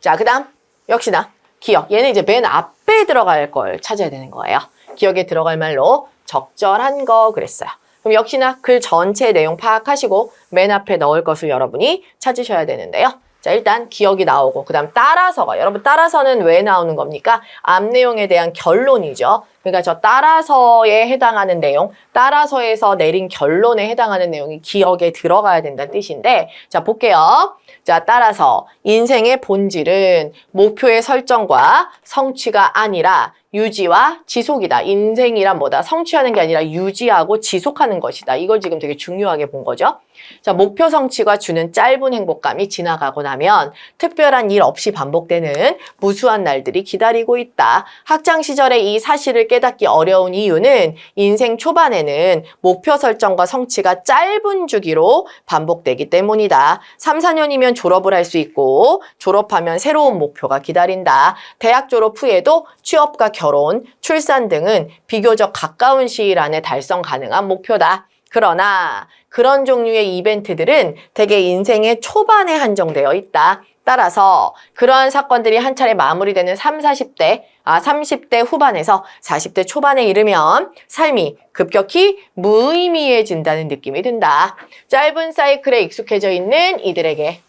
자, 그 다음 역시나 기억. 얘는 이제 맨 앞에 들어갈 걸 찾아야 되는 거예요. 기억에 들어갈 말로 적절한 거 그랬어요. 그럼 역시나 글 전체 내용 파악하시고 맨 앞에 넣을 것을 여러분이 찾으셔야 되는데요. 자, 일단 기억이 나오고 그 다음 따라서가. 여러분 따라서는 왜 나오는 겁니까? 앞 내용에 대한 결론이죠. 그러니까 저 따라서에 해당하는 내용, 따라서에서 내린 결론에 해당하는 내용이 기억에 들어가야 된다는 뜻인데, 자, 볼게요. 자, 따라서 인생의 본질은 목표의 설정과 성취가 아니라 유지와 지속이다. 인생이란 뭐다? 성취하는 게 아니라 유지하고 지속하는 것이다. 이걸 지금 되게 중요하게 본 거죠. 자, 목표 성취가 주는 짧은 행복감이 지나가고 나면 특별한 일 없이 반복되는 무수한 날들이 기다리고 있다. 학창 시절에 이 사실을 깨닫기 어려운 이유는 인생 초반에는 목표 설정과 성취가 짧은 주기로 반복되기 때문이다. 3, 4년이면 졸업을 할 수 있고 졸업하면 새로운 목표가 기다린다. 대학 졸업 후에도 취업과 결혼, 출산 등은 비교적 가까운 시일 안에 달성 가능한 목표다. 그러나 그런 종류의 이벤트들은 대개 인생의 초반에 한정되어 있다. 따라서 그러한 사건들이 한 차례 마무리되는 30대 후반에서 40대 초반에 이르면 삶이 급격히 무의미해진다는 느낌이 든다. 짧은 사이클에 익숙해져 있는 이들에게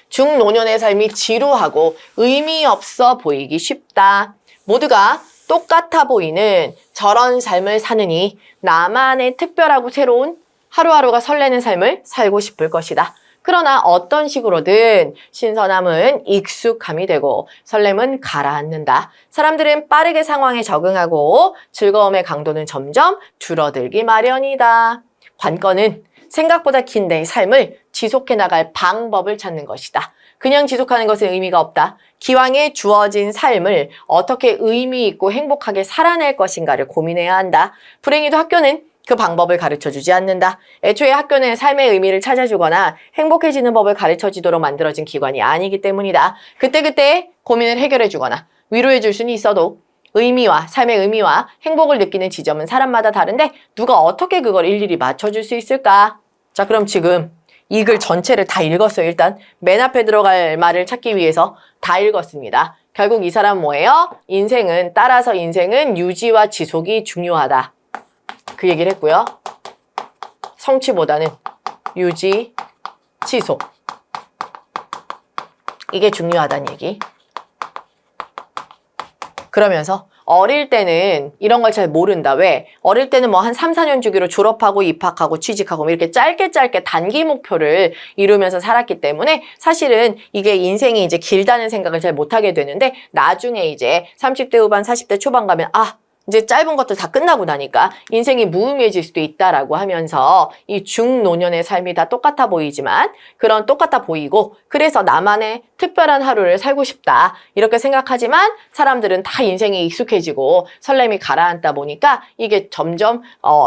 중노년의 삶이 지루하고 의미 없어 보이기 쉽다. 모두가 똑같아 보이는 저런 삶을 사느니 나만의 특별하고 새로운 하루하루가 설레는 삶을 살고 싶을 것이다. 그러나 어떤 식으로든 신선함은 익숙함이 되고 설렘은 가라앉는다. 사람들은 빠르게 상황에 적응하고 즐거움의 강도는 점점 줄어들기 마련이다. 관건은 생각보다 긴 내 삶을 지속해 나갈 방법을 찾는 것이다. 그냥 지속하는 것은 의미가 없다. 기왕에 주어진 삶을 어떻게 의미 있고 행복하게 살아낼 것인가를 고민해야 한다. 불행히도 학교는 그 방법을 가르쳐주지 않는다. 애초에 학교는 삶의 의미를 찾아주거나 행복해지는 법을 가르쳐주도록 만들어진 기관이 아니기 때문이다. 그때그때 고민을 해결해주거나 위로해줄 수는 있어도 의미와 삶의 의미와 행복을 느끼는 지점은 사람마다 다른데 누가 어떻게 그걸 일일이 맞춰줄 수 있을까? 자, 그럼 지금 이 글 전체를 다 읽었어요. 일단 맨 앞에 들어갈 말을 찾기 위해서 다 읽었습니다. 결국 이 사람 뭐예요? 따라서 인생은 유지와 지속이 중요하다. 그 얘기를 했고요. 성취보다는 유지, 지속. 이게 중요하다는 얘기. 그러면서 어릴 때는 이런 걸 잘 모른다. 왜? 어릴 때는 뭐 한 3, 4년 주기로 졸업하고 입학하고 취직하고 이렇게 짧게 단기 목표를 이루면서 살았기 때문에 사실은 이게 인생이 이제 길다는 생각을 잘 못하게 되는데 나중에 이제 30대 후반, 40대 초반 가면 이제 짧은 것들 다 끝나고 나니까 인생이 무의미해질 수도 있다라고 하면서 이 중노년의 삶이 다 똑같아 보이지만 그런 똑같아 보이고 그래서 나만의 특별한 하루를 살고 싶다 이렇게 생각하지만 사람들은 다 인생이 익숙해지고 설렘이 가라앉다 보니까 이게 점점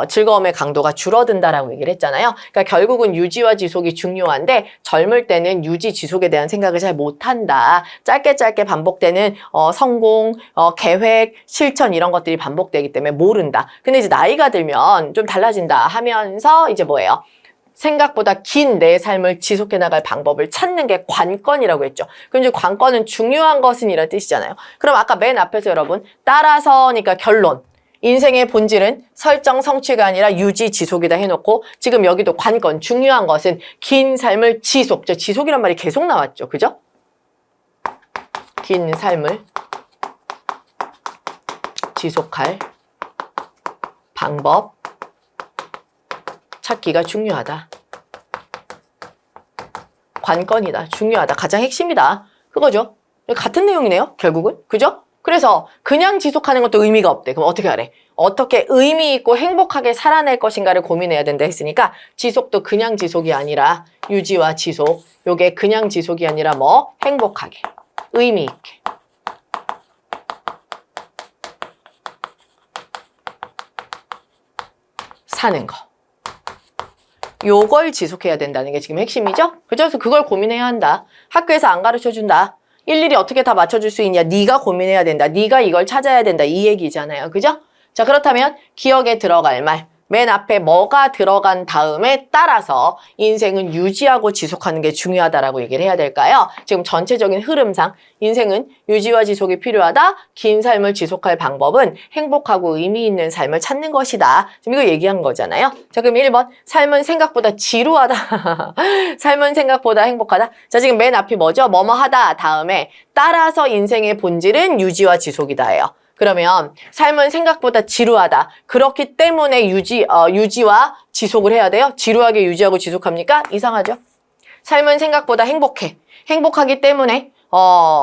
즐거움의 강도가 줄어든다라고 얘기를 했잖아요. 그러니까 결국은 유지와 지속이 중요한데 젊을 때는 유지 지속에 대한 생각을 잘 못한다. 짧게 반복되는 성공, 계획, 실천 이런 것들이 반복되기 때문에 모른다. 근데 이제 나이가 들면 좀 달라진다 하면서 이제 뭐예요? 생각보다 긴 내 삶을 지속해 나갈 방법을 찾는 게 관건이라고 했죠. 그럼 이제 관건은 중요한 것은 이런 뜻이잖아요. 그럼 아까 맨 앞에서 여러분 따라서니까 결론. 인생의 본질은 설정 성취가 아니라 유지 지속이다 해놓고 지금 여기도 관건 중요한 것은 긴 삶을 지속이란 말이 계속 나왔죠. 그죠? 긴 삶을 지속할 방법 찾기가 중요하다. 관건이다. 중요하다. 가장 핵심이다. 그거죠. 같은 내용이네요. 결국은. 그죠? 그래서 그냥 지속하는 것도 의미가 없대. 그럼 어떻게 하래? 어떻게 의미 있고 행복하게 살아낼 것인가를 고민해야 된다 했으니까 지속도 그냥 지속이 아니라 유지와 지속. 요게 그냥 지속이 아니라 행복하게. 의미 있게. 사는 거. 요걸 지속해야 된다는 게 지금 핵심이죠? 그래서 그걸 고민해야 한다. 학교에서 안 가르쳐준다. 일일이 어떻게 다 맞춰줄 수 있냐? 네가 고민해야 된다. 네가 이걸 찾아야 된다. 이 얘기잖아요. 그죠? 자, 그렇다면 기억에 들어갈 말. 맨 앞에 뭐가 들어간 다음에 따라서 인생은 유지하고 지속하는 게 중요하다라고 얘기를 해야 될까요? 지금 전체적인 흐름상 인생은 유지와 지속이 필요하다. 긴 삶을 지속할 방법은 행복하고 의미 있는 삶을 찾는 것이다. 지금 이거 얘기한 거잖아요. 자, 그럼 1번. 삶은 생각보다 지루하다. 삶은 생각보다 행복하다. 자, 지금 맨 앞이 뭐죠? 뭐뭐 하다 다음에 따라서 인생의 본질은 유지와 지속이다예요. 그러면 삶은 생각보다 지루하다. 그렇기 때문에 유지와 지속을 해야 돼요. 지루하게 유지하고 지속합니까? 이상하죠? 삶은 생각보다 행복해. 행복하기 때문에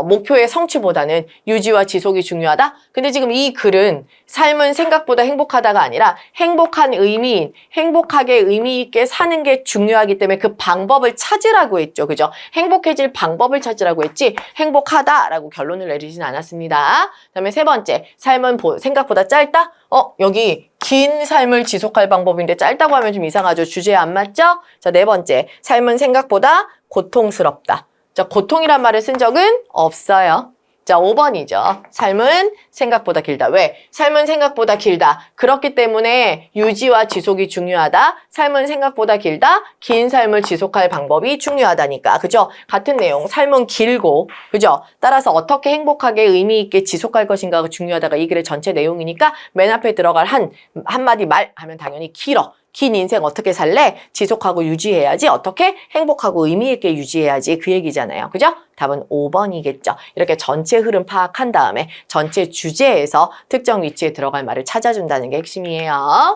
목표의 성취보다는 유지와 지속이 중요하다? 근데 지금 이 글은 삶은 생각보다 행복하다가 아니라 행복한 의미인, 행복하게 의미 있게 사는 게 중요하기 때문에 그 방법을 찾으라고 했죠. 그죠? 행복해질 방법을 찾으라고 했지 행복하다라고 결론을 내리진 않았습니다. 그다음에 세 번째, 삶은 생각보다 짧다? 여기 긴 삶을 지속할 방법인데 짧다고 하면 좀 이상하죠. 주제에 안 맞죠? 자, 네 번째, 삶은 생각보다 고통스럽다. 자, 고통이란 말을 쓴 적은 없어요. 자, 5번이죠. 삶은 생각보다 길다. 왜? 삶은 생각보다 길다. 그렇기 때문에 유지와 지속이 중요하다. 삶은 생각보다 길다. 긴 삶을 지속할 방법이 중요하다니까. 그죠? 같은 내용. 삶은 길고, 그죠? 따라서 어떻게 행복하게 의미 있게 지속할 것인가가 중요하다가 이 글의 전체 내용이니까 맨 앞에 들어갈 한마디 말 하면 당연히 길어. 긴 인생 어떻게 살래? 지속하고 유지해야지. 어떻게? 행복하고 의미 있게 유지해야지. 그 얘기잖아요. 그죠? 답은 5번이겠죠. 이렇게 전체 흐름 파악한 다음에 전체 주제에서 특정 위치에 들어갈 말을 찾아준다는 게 핵심이에요.